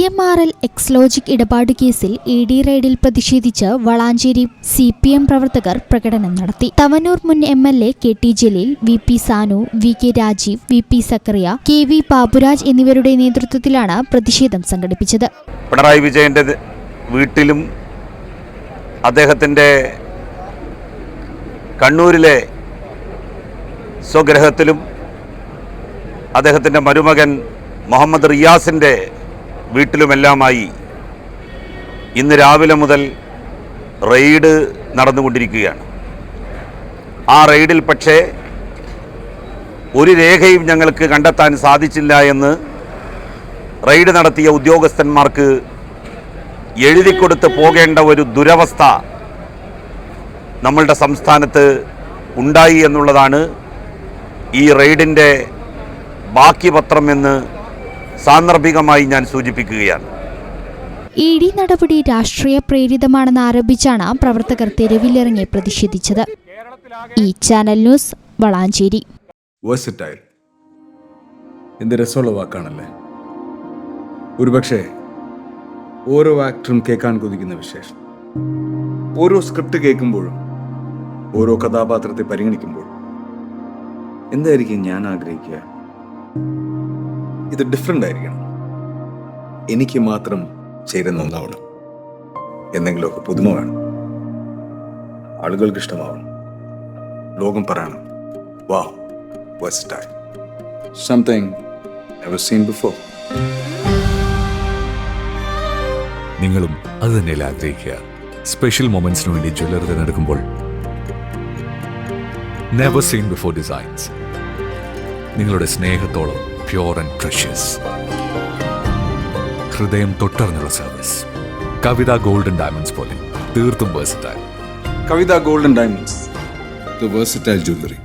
CMRL എക്സ്ലോജിക് ഇടപാട് കേസിൽ ED റെയ്ഡിൽ പ്രതിഷേധിച്ച് വളാഞ്ചേരി CPM പ്രവർത്തകർ പ്രകടനം നടത്തി. തവനൂർ മുൻ MLA KT Jaleel, VP Sanu, VK Rajeev, VP Zacharia, KV Baburaj എന്നിവരുടെ നേതൃത്വത്തിലാണ് പ്രതിഷേധം സംഘടിപ്പിച്ചത്. പിണറായി വിജയന്റെ വീട്ടിലും അദ്ദേഹത്തിന്റെ കണ്ണൂരിലെ സ്വഗൃഹത്തിലും അദ്ദേഹത്തിന്റെ മരുമകൻ മുഹമ്മദ് റിയാസിന്റെ വീട്ടിലുമെല്ലാമായി ഇന്ന് രാവിലെ മുതൽ റെയ്ഡ് നടന്നുകൊണ്ടിരിക്കുകയാണ്. ആ റെയ്ഡിൽ പക്ഷേ ഒരു രേഖയും ഞങ്ങൾക്ക് കണ്ടെത്താൻ സാധിച്ചില്ല എന്ന് റെയ്ഡ് നടത്തിയ ഉദ്യോഗസ്ഥന്മാർക്ക് എഴുതിക്കൊടുത്ത് പോകേണ്ട ഒരു ദുരവസ്ഥ നമ്മളുടെ സംസ്ഥാനത്ത് ഉണ്ടായി എന്നുള്ളതാണ് ഈ റെയ്ഡിൻ്റെ ബാക്കി പത്രം എന്ന് സാന്ദർഭികമായി ഞാൻ സൂചിപ്പിക്കുകയാണ്. ED നടപടി രാഷ്ട്രീയ പ്രേരിതമാണെന്ന് ആരോപിച്ചാണ് പ്രവർത്തകർ തെരുവിലിറങ്ങി പ്രതിഷേധിച്ചത്. ഈ ചാനൽ ന്യൂസ് വളാഞ്ചേരി. വേഴ്സറ്റൈൽ എന്ത് രസമുള്ള വാക്കാണല്ലേ. ഒരുപക്ഷെ ഓരോ ആക്ടറും കേൾക്കാൻ കൊതിക്കുന്ന വിശേഷം. ഓരോ സ്ക്രിപ്റ്റ് കേൾക്കുമ്പോഴും ഓരോ കഥാപാത്രത്തെ പരിഗണിക്കുമ്പോഴും എന്തായിരിക്കും ഞാൻ ആഗ്രഹിക്കുക? ഇത് ഡിഫറെൻ്റ് ആയിരിക്കണം, എനിക്ക് മാത്രം ചേരുന്ന ഒന്നാവണം, എന്തെങ്കിലുമൊക്കെ പുതുമ വേണം, ആളുകൾക്ക് ഇഷ്ടമാവണം, ലോകം പറയണം വാ versatile, something never seen before. നിങ്ങളും അത് തന്നെയല്ലേ ആഗ്രഹിക്കുക? സ്പെഷ്യൽ മൊമെന്റ്സിന് വേണ്ടി ജ്വല്ലറി തിരഞ്ഞെടുക്കുമ്പോൾ നെവർ സീൻ ബിഫോർ ഡിസൈൻസ്, നിങ്ങളുടെ സ്നേഹത്തോളം പ്യോർ ആൻഡ് പ്രഷ്യസ്, ഹൃദയം തൊട്ടറിഞ്ഞുള്ള സർവീസ്. കവിത ഗോൾഡൻ ഡയമണ്ട്സ് പോലെ തീർത്തും versatile. Kavitha golden diamonds, the versatile jewellery.